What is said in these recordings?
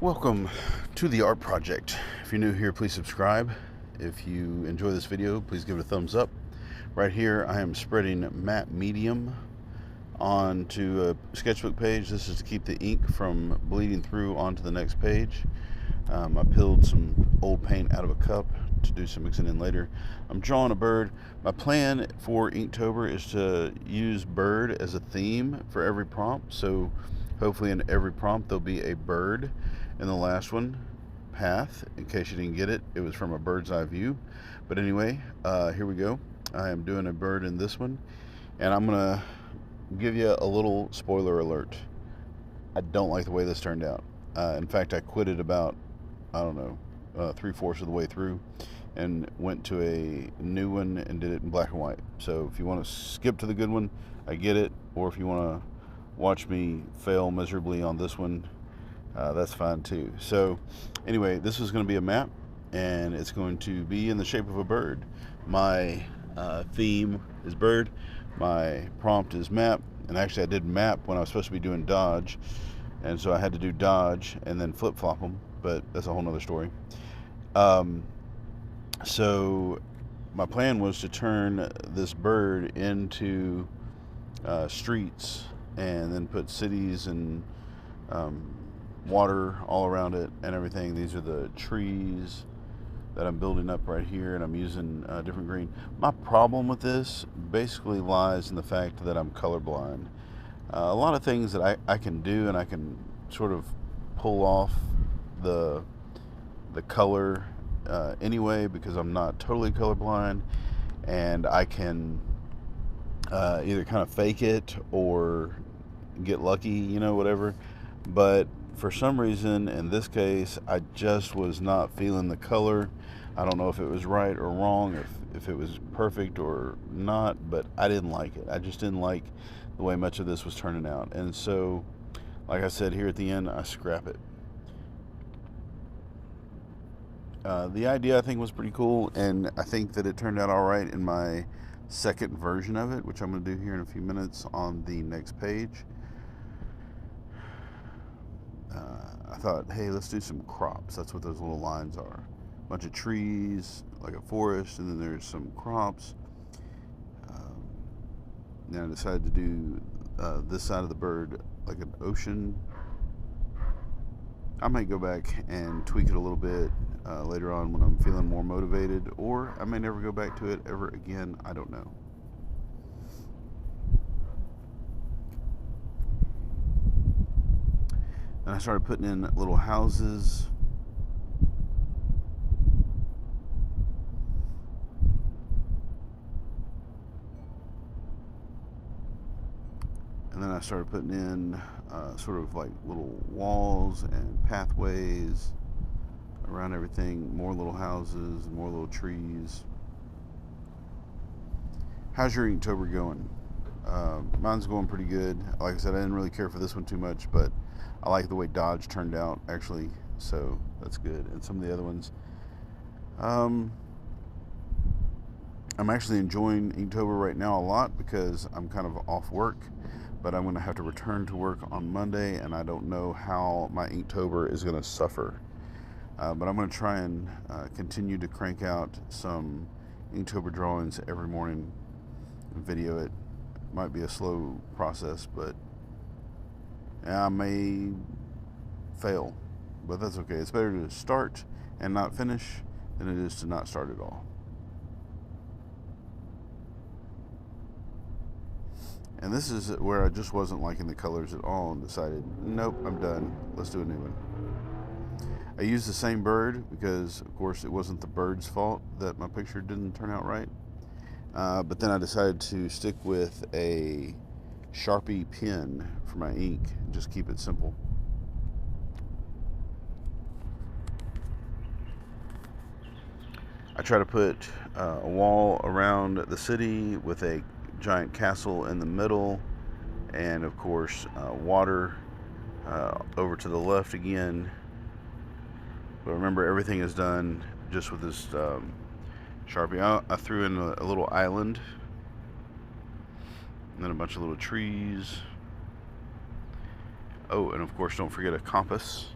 Welcome to the Art Project. If you're new here, please subscribe. If you enjoy this video, please give it a thumbs up. Right here, I am spreading matte medium onto a sketchbook page. This is to keep the ink from bleeding through onto the next page. I peeled some old paint out of a cup to do some mixing in later. I'm drawing a bird. My plan for Inktober is to use bird as a theme for every prompt. So hopefully in every prompt there'll be a bird. In the last one, path, in case you didn't get it, it was from a bird's eye view. But anyway, here we go. I am doing a bird in this one, and I'm gonna give you a little spoiler alert. I don't like the way this turned out. In fact, I quit it about, I don't know, 3/4 of the way through and went to a new one and did it in black and white. So if you want to skip to the good one, I get it. Or if you want to watch me fail miserably on this one, that's fine too. So anyway, this is going to be a map, and it's going to be in the shape of a bird. My theme is bird. My prompt is map. And actually I did map when I was supposed to be doing dodge, and so I had to do dodge and then flip-flop them, but that's a whole nother story. So my plan was to turn this bird into streets, and then put cities and water all around it and everything. These are the trees that I'm building up right here, and I'm using different green. My problem with this basically lies in the fact that I'm colorblind. A lot of things that I can do, and I can sort of pull off the color anyway, because I'm not totally colorblind, and I can either kind of fake it or get lucky, you know, whatever. But for some reason in this case, I just was not feeling the color. I don't know if it was right or wrong, if it was perfect or not, but I didn't like it. I just didn't like the way much of this was turning out. And so, like I said, here at the end, I scrap it. The idea, I think, was pretty cool, and I think that it turned out all right in my second version of it, which I'm going to do here in a few minutes on the next page. I thought, hey, let's do some crops. That's what those little lines are. A bunch of trees, like a forest, and then there's some crops. Then I decided to do this side of the bird like an ocean. I might go back and tweak it a little bit later on when I'm feeling more motivated, or I may never go back to it ever again. I don't know. And I started putting in little houses. And then I started putting in sort of like little walls and pathways around everything. More little houses, more little trees. How's your Inktober going? Mine's going pretty good. Like I said, I didn't really care for this one too much, but I like the way Dodge turned out, actually, so that's good. And some of the other ones, I'm actually enjoying Inktober right now a lot because I'm kind of off work, but I'm going to have to return to work on Monday, and I don't know how my Inktober is going to suffer. But I'm going to try and continue to crank out some Inktober drawings every morning and video it. Might be a slow process, but I may fail, but that's okay. It's better to start and not finish than it is to not start at all. And this is where I just wasn't liking the colors at all and decided, nope, I'm done. Let's do a new one. I used the same bird because, of course, it wasn't the bird's fault that my picture didn't turn out right. But then I decided to stick with a Sharpie pen for my ink and just keep it simple. I try to put a wall around the city with a giant castle in the middle, and of course water over to the left again. But remember, everything is done just with this Sharpie. I threw in a little island, and then a bunch of little trees. Oh, and of course, don't forget a compass.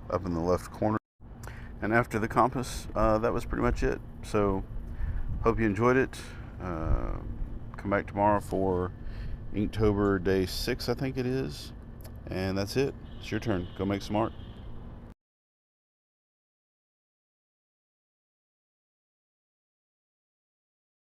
up in the left corner. And after the compass, that was pretty much it. So hope you enjoyed it. Come back tomorrow for Inktober day 6, I think it is. And that's it. It's your turn. Go make some art.